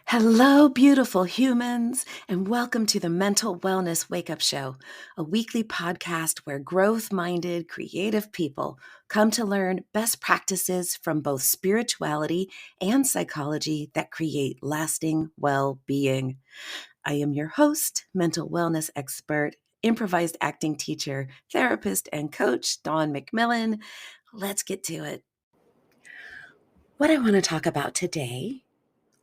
Hello, beautiful humans, and welcome to the Mental Wellness Wake Up Show, a weekly podcast where growth minded, creative people come to learn best practices from both spirituality and psychology that create lasting well being. I am your host, mental wellness expert, improvised acting teacher, therapist, and coach, Dawn McMillan. Let's get to it. What I want to talk about today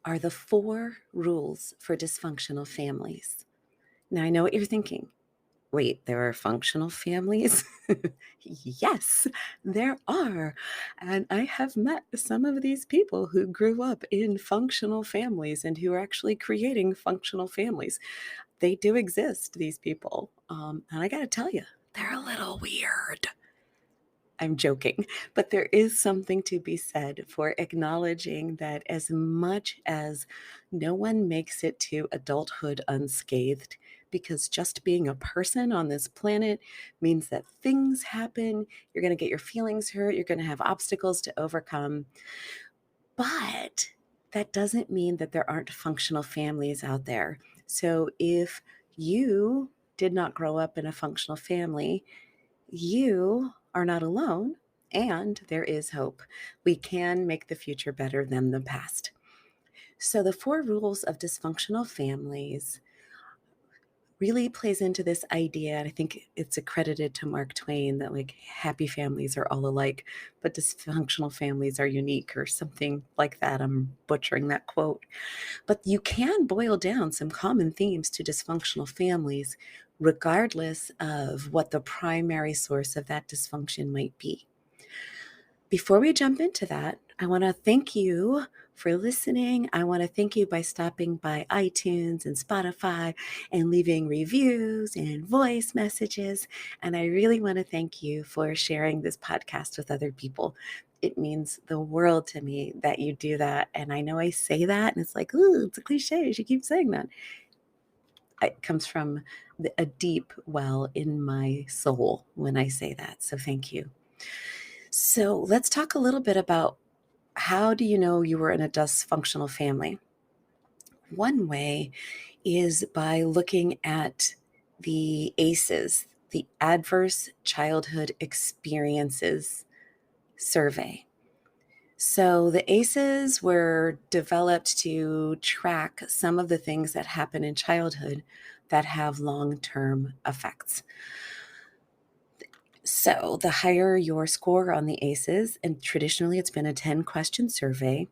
are the 4 rules for dysfunctional families. Now, I know what you're thinking. Wait, there are functional families? Yes, there are. And I have met some of these people who grew up in functional families and who are actually creating functional families. They do exist, these people. And I got to tell you, they're a little weird. I'm joking, but there is something to be said for acknowledging that as much as no one makes it to adulthood unscathed, because just being a person on this planet means that things happen, you're going to get your feelings hurt, you're going to have obstacles to overcome. But that doesn't mean that there aren't functional families out there. So if you did not grow up in a functional family, you are not alone, and there is hope. We can make the future better than the past. So, the 4 rules of dysfunctional families really plays into this idea. And I think it's accredited to Mark Twain that like happy families are all alike, but dysfunctional families are unique or something like that. I'm butchering that quote. But you can boil down some common themes to dysfunctional families, regardless of what the primary source of that dysfunction might be. Before we jump into that, I want to thank you for listening. I want to thank you by stopping by iTunes and Spotify and leaving reviews and voice messages. And I really want to thank you for sharing this podcast with other people. It means the world to me that you do that. And I know I say that and it's like, ooh, it's a cliche. She keeps saying that. It comes from a deep well in my soul when I say that. So thank you. So let's talk a little bit about how do you know you were in a dysfunctional family? One way is by looking at the ACEs, the Adverse Childhood Experiences Survey. So the ACEs were developed to track some of the things that happen in childhood that have long-term effects. So the higher your score on the ACEs, and traditionally it's been a 10-question survey,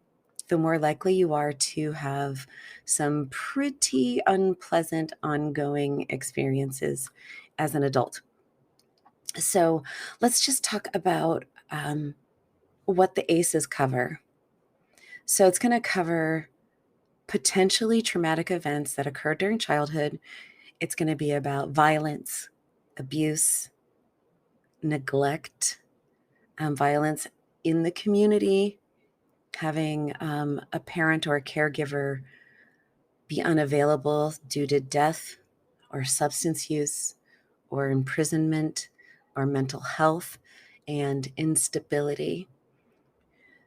the more likely you are to have some pretty unpleasant ongoing experiences as an adult. So let's just talk about what the ACEs cover. So it's going to cover potentially traumatic events that occur during childhood. It's going to be about violence, abuse, neglect, violence in the community, having a parent or a caregiver be unavailable due to death or substance use or imprisonment or mental health and instability.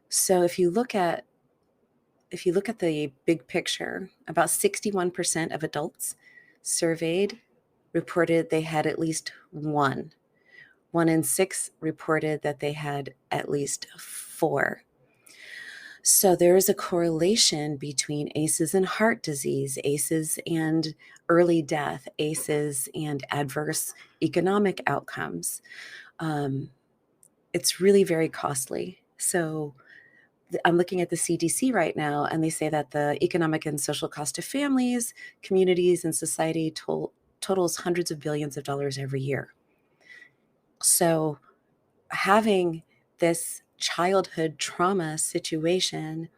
So if you look at the big picture, about 61% of adults surveyed reported they had at least one. 1 in 6 reported that they had at least 4. So there is a correlation between ACEs and heart disease, ACEs and early death, ACEs and adverse economic outcomes. It's really very costly. So I'm looking at the CDC right now, and they say that the economic and social cost of families, communities, and society totals hundreds of billions of dollars every year. So having this childhood trauma situation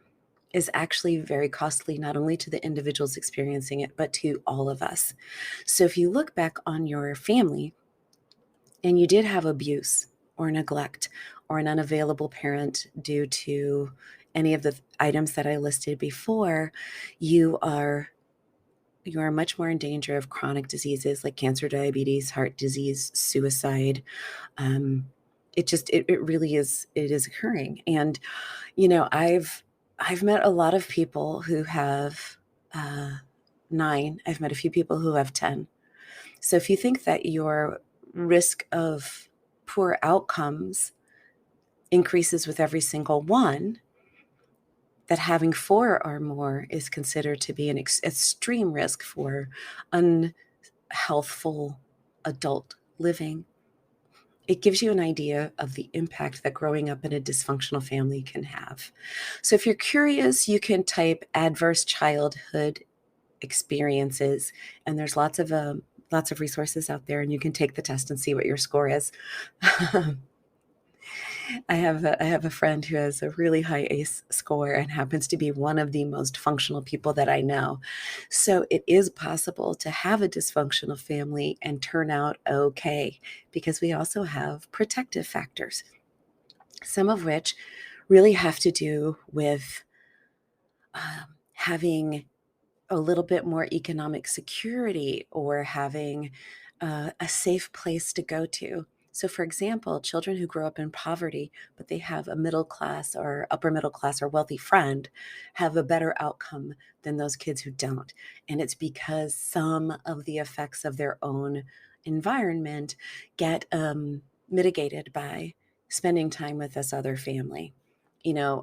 is actually very costly, not only to the individuals experiencing it, but to all of us. So if you look back on your family and you did have abuse or neglect or an unavailable parent due to any of the items that I listed before, you are much more in danger of chronic diseases like cancer, diabetes, heart disease, suicide. It really is, it is occurring. And, I've met a lot of people who have 9. I've met a few people who have 10. So if you think that your risk of poor outcomes increases with every single one, that having 4 or more is considered to be an extreme risk for unhealthful adult living. It gives you an idea of the impact that growing up in a dysfunctional family can have. So if you're curious, you can type adverse childhood experiences, and there's lots of resources out there, and you can take the test and see what your score is. I have a friend who has a really high ACE score and happens to be one of the most functional people that I know. So it is possible to have a dysfunctional family and turn out okay, because we also have protective factors, some of which really have to do with having a little bit more economic security or having a safe place to go to. So, for example, children who grow up in poverty, but they have a middle class or upper middle class or wealthy friend, have a better outcome than those kids who don't. And it's because some of the effects of their own environment get mitigated by spending time with this other family. You know,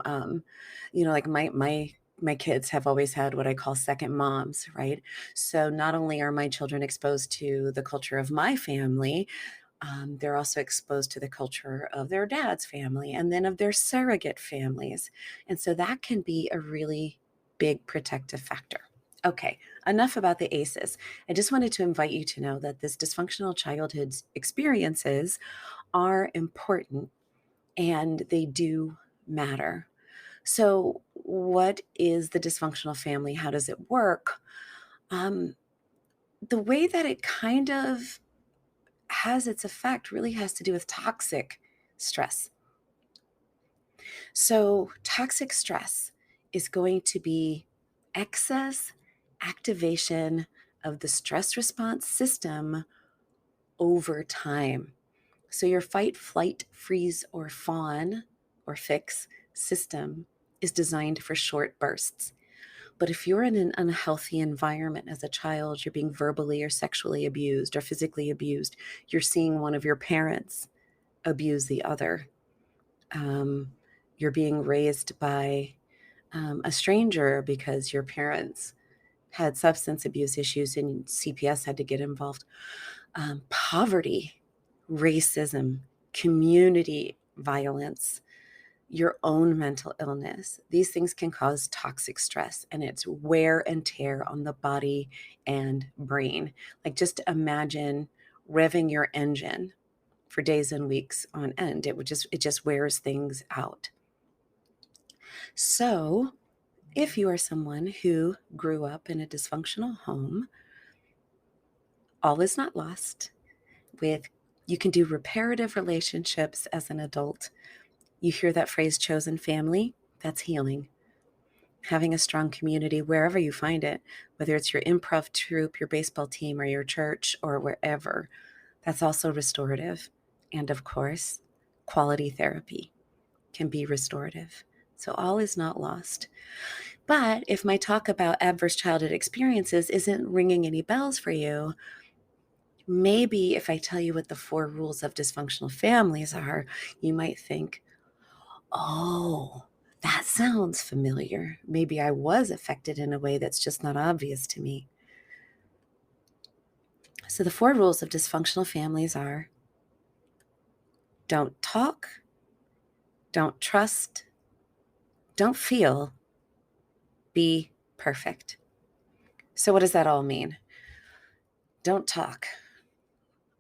like my kids have always had what I call second moms, right? So not only are my children exposed to the culture of my family, they're also exposed to the culture of their dad's family and then of their surrogate families. And so that can be a really big protective factor. Okay, enough about the ACEs. I just wanted to invite you to know that this dysfunctional childhood experiences are important and they do matter. So, what is the dysfunctional family? How does it work? Um, the way that it kind of has its effect really has to do with toxic stress. So, toxic stress is going to be excess activation of the stress response system over time. So, your fight, flight, freeze, or fawn or fix system is designed for short bursts. But if you're in an unhealthy environment as a child, you're being verbally or sexually abused or physically abused, you're seeing one of your parents abuse the other, um, you're being raised by a stranger because your parents had substance abuse issues and CPS had to get involved. Poverty, racism, community violence, your own mental illness. These things can cause toxic stress, and it's wear and tear on the body and brain. Like, just imagine revving your engine for days and weeks on end. It just wears things out. So, if you are someone who grew up in a dysfunctional home, all is not lost. You can do reparative relationships as an adult. You hear that phrase, chosen family? That's healing. Having a strong community wherever you find it, whether it's your improv troupe, your baseball team, or your church, or wherever, that's also restorative. And of course, quality therapy can be restorative. So all is not lost. But if my talk about adverse childhood experiences isn't ringing any bells for you, maybe if I tell you what the 4 rules of dysfunctional families are, you might think, oh, that sounds familiar. Maybe I was affected in a way that's just not obvious to me. So the 4 rules of dysfunctional families are: don't talk, don't trust, don't feel, be perfect. So what does that all mean? Don't talk.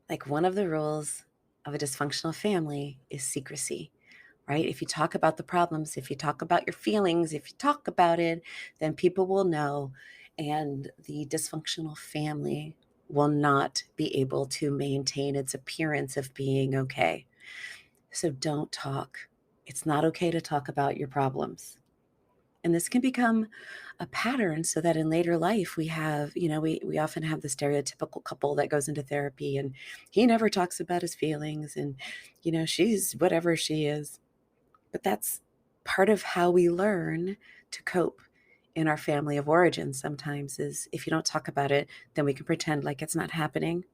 Like, one of the rules of a dysfunctional family is secrecy, right? If you talk about the problems, if you talk about your feelings, if you talk about it, then people will know, and the dysfunctional family will not be able to maintain its appearance of being okay. So don't talk. It's not okay to talk about your problems. And this can become a pattern, so that in later life we have, we often have the stereotypical couple that goes into therapy and he never talks about his feelings, and, she's whatever she is. But that's part of how we learn to cope in our family of origin sometimes is if you don't talk about it, then we can pretend like it's not happening.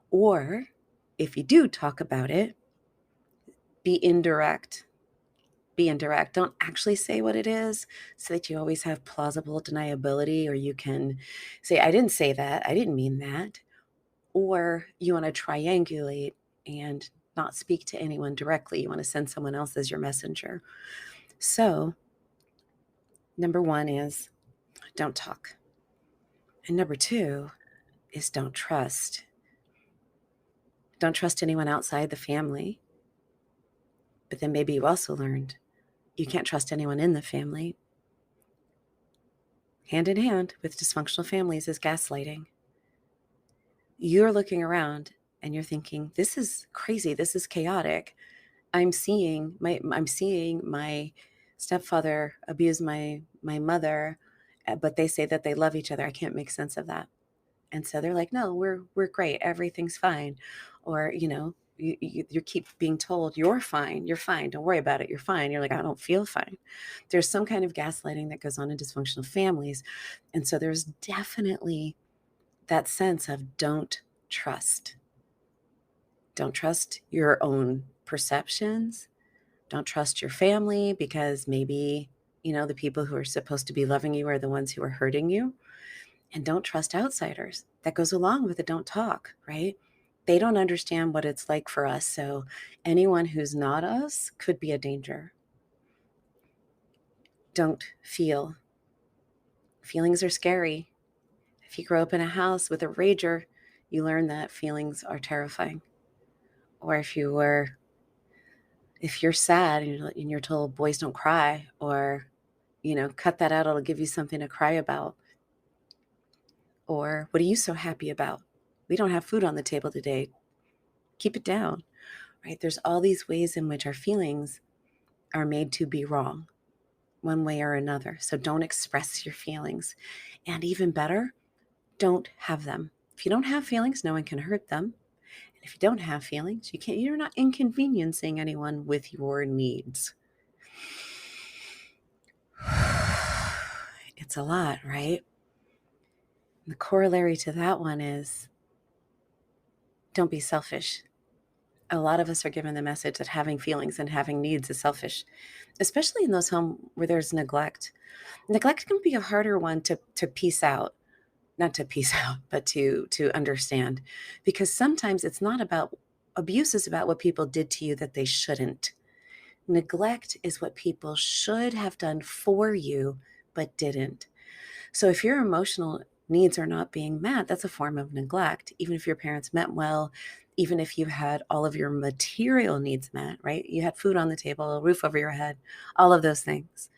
Or if you do talk about it, be indirect. Be indirect. Don't actually say what it is so that you always have plausible deniability, or you can say, I didn't say that. I didn't mean that. Or you want to triangulate and not speak to anyone directly. You want to send someone else as your messenger. So, number one is don't talk. And number two is don't trust. Don't trust anyone outside the family. But then maybe you also learned you can't trust anyone in the family. Hand in hand with dysfunctional families is gaslighting. You're looking around and you're thinking, this is crazy. This is chaotic. I'm seeing my stepfather abuse my mother, but they say that they love each other. I can't make sense of that. And so they're like, no, we're great. Everything's fine. Or, you keep being told you're fine. You're fine. Don't worry about it. You're fine. You're like, I don't feel fine. There's some kind of gaslighting that goes on in dysfunctional families. And so there's definitely that sense of don't trust. Don't trust your own perceptions. Don't trust your family because maybe, the people who are supposed to be loving you are the ones who are hurting you. And don't trust outsiders. That goes along with the don't talk, right? They don't understand what it's like for us. So anyone who's not us could be a danger. Don't feel. Feelings are scary. If you grow up in a house with a rager, you learn that feelings are terrifying. Or if you're sad and you're told boys don't cry, or, cut that out, it'll give you something to cry about. Or what are you so happy about? We don't have food on the table today. Keep it down, right? There's all these ways in which our feelings are made to be wrong one way or another. So don't express your feelings. And even better, don't have them. If you don't have feelings, no one can hurt them. And if you don't have feelings, you're not inconveniencing anyone with your needs. It's a lot, right? And the corollary to that one is don't be selfish. A lot of us are given the message that having feelings and having needs is selfish, especially in those homes where there's neglect. Neglect can be a harder one to piece out, not to piece out, but to understand, because sometimes it's not about abuse, is about what people did to you that they shouldn't. Neglect is what people should have done for you, but didn't. So if your emotional needs are not being met, that's a form of neglect. Even if your parents meant well, even if you had all of your material needs met, right? You had food on the table, a roof over your head, all of those things,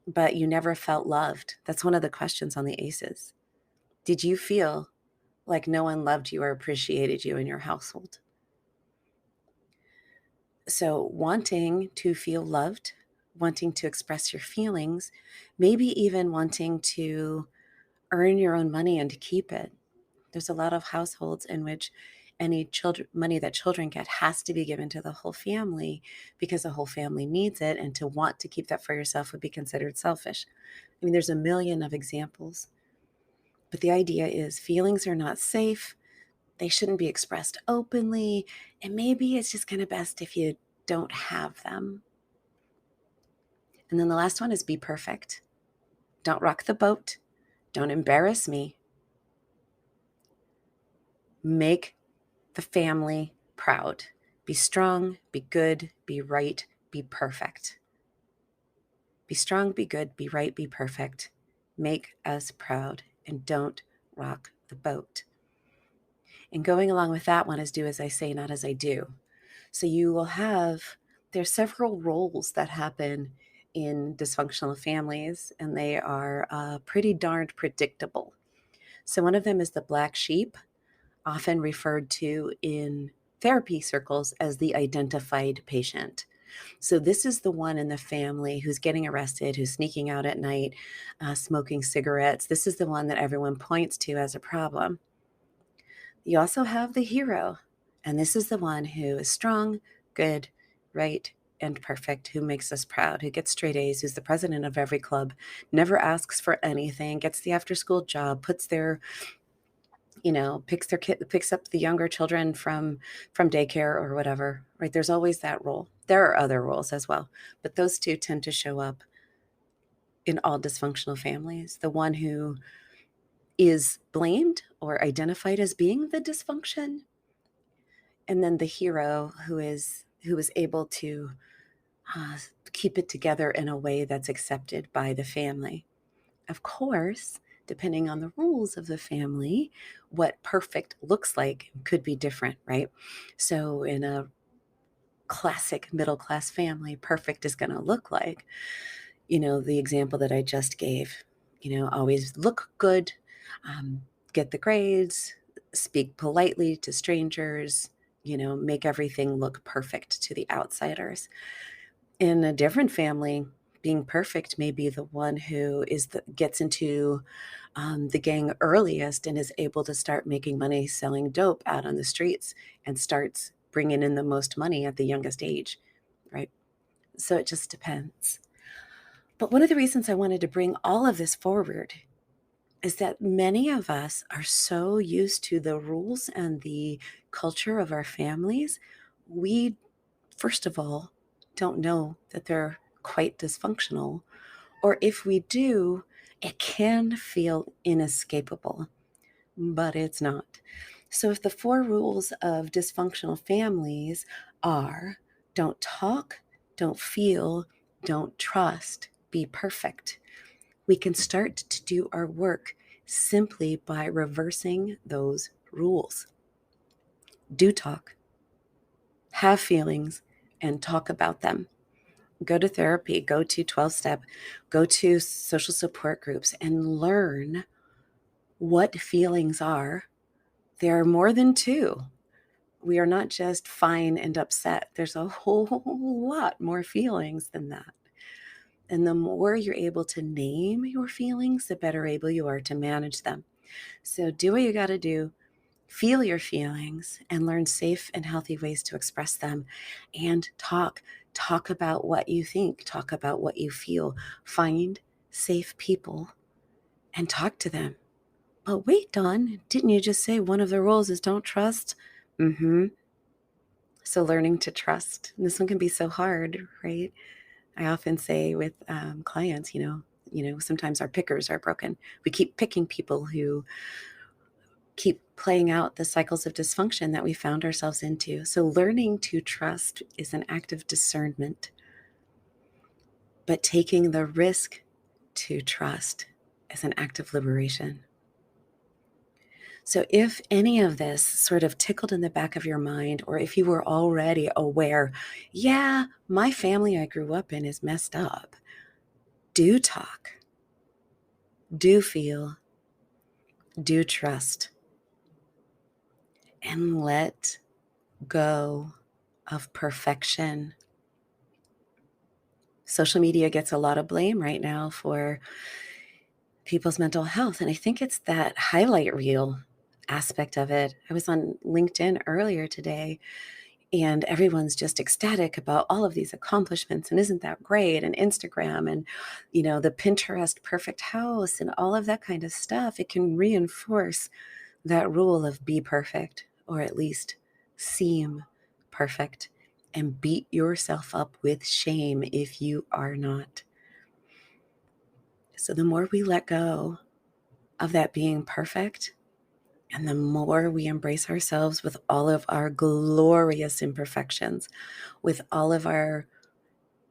but you never felt loved. That's one of the questions on the ACEs. Did you feel like no one loved you or appreciated you in your household? So wanting to feel loved, wanting to express your feelings, maybe even wanting to earn your own money and to keep it. There's a lot of households in which any money that children get has to be given to the whole family because the whole family needs it, and to want to keep that for yourself would be considered selfish. I mean, there's a million of examples, but the idea is feelings are not safe. They shouldn't be expressed openly, and maybe it's just kind of best if you don't have them. And then the last one is be perfect. Don't rock the boat. Don't embarrass me. Make the family proud. Be strong, be good, be right, be perfect. Be strong, be good, be right, be perfect. Make us proud, and don't rock the boat. And going along with that one is do as I say, not as I do. So you will there's several roles that happen in dysfunctional families, and they are pretty darned predictable. So one of them is the black sheep, often referred to in therapy circles as the identified patient. So this is the one in the family who's getting arrested, who's sneaking out at night, smoking cigarettes. This is the one that everyone points to as a problem. You also have the hero, and this is the one who is strong, good, right, and perfect, who makes us proud, who gets straight A's, who's the president of every club, never asks for anything, gets the after school job, puts their, picks up the younger children from daycare or whatever, right? There's always that role. There are other roles as well, but those two tend to show up in all dysfunctional families. The one who is blamed or identified as being the dysfunction, and then the hero who is able to keep it together in a way that's accepted by the family. Of course, depending on the rules of the family, what perfect looks like could be different, right? So in a classic middle class family, perfect is going to look like, the example that I just gave, always look good, get the grades, speak politely to strangers, make everything look perfect to the outsiders. In a different family, being perfect may be the one who gets into the gang earliest and is able to start making money selling dope out on the streets and starts bringing in the most money at the youngest age, right? So it just depends. But one of the reasons I wanted to bring all of this forward is that many of us are so used to the rules and the culture of our families, we, first of all, don't know that they're quite dysfunctional. Or if we do, it can feel inescapable, but it's not. So if the 4 rules of dysfunctional families are don't talk, don't feel, don't trust, be perfect, we can start to do our work simply by reversing those rules. Do talk, have feelings, and talk about them. Go to therapy, go to 12-step, go to social support groups and learn what feelings are. There are more than 2. We are not just fine and upset. There's a whole lot more feelings than that. And the more you're able to name your feelings, the better able you are to manage them. So do what you got to do. Feel your feelings and learn safe and healthy ways to express them, and talk about what you think, talk about what you feel. Find safe people and talk to them. But wait, Dawn, didn't you just say one of the rules is don't trust? So learning to trust. And this one can be so hard, right? I often say with clients, sometimes our pickers are broken. We keep picking people who keep playing out the cycles of dysfunction that we found ourselves into. So learning to trust is an act of discernment, but taking the risk to trust is an act of liberation. So if any of this sort of tickled in the back of your mind, or if you were already aware, yeah, my family I grew up in is messed up, do talk, do feel, do trust, and let go of perfection. Social media gets a lot of blame right now for people's mental health. And I think it's that highlight reel aspect of it. I was on LinkedIn earlier today, and everyone's just ecstatic about all of these accomplishments. And isn't that great? And Instagram and, the Pinterest perfect house and all of that kind of stuff. It can reinforce that rule of be perfect, or at least seem perfect, and beat yourself up with shame if you are not. So the more we let go of that being perfect, and the more we embrace ourselves with all of our glorious imperfections, with all of our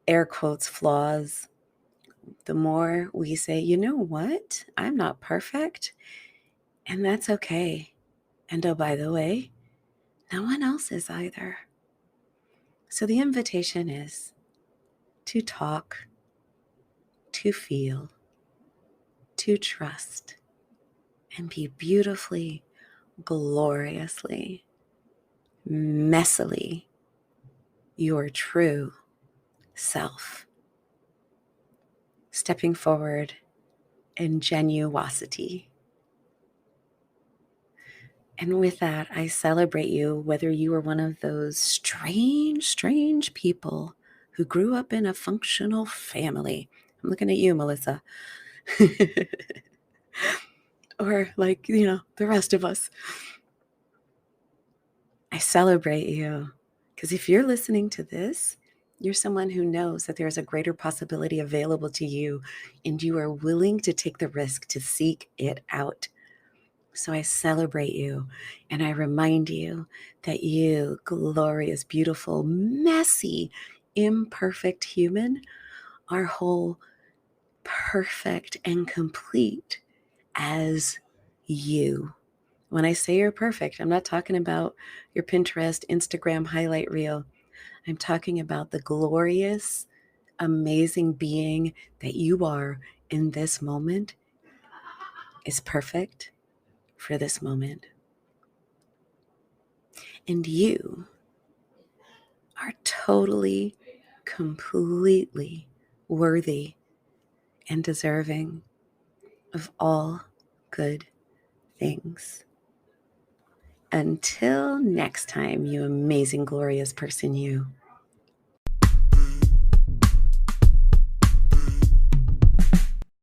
air quotes flaws, the more we say, you know what? I'm not perfect, and that's okay. And oh, by the way, no one else is either. So the invitation is to talk, to feel, to trust, and be beautifully, gloriously, messily your true self. Stepping forward in genuosity. And with that, I celebrate you, whether you are one of those strange people who grew up in a functional family. I'm looking at you, Melissa. Or like, the rest of us. I celebrate you. Because if you're listening to this, you're someone who knows that there's a greater possibility available to you, and you are willing to take the risk to seek it out. So I celebrate you, and I remind you that you, glorious, beautiful, messy, imperfect human, are whole, perfect, and complete as you. When I say you're perfect, I'm not talking about your Pinterest, Instagram highlight reel. I'm talking about the glorious, amazing being that you are in this moment is perfect for this moment. And you are totally, completely worthy and deserving of all good things. Until next time, you amazing, glorious person, you.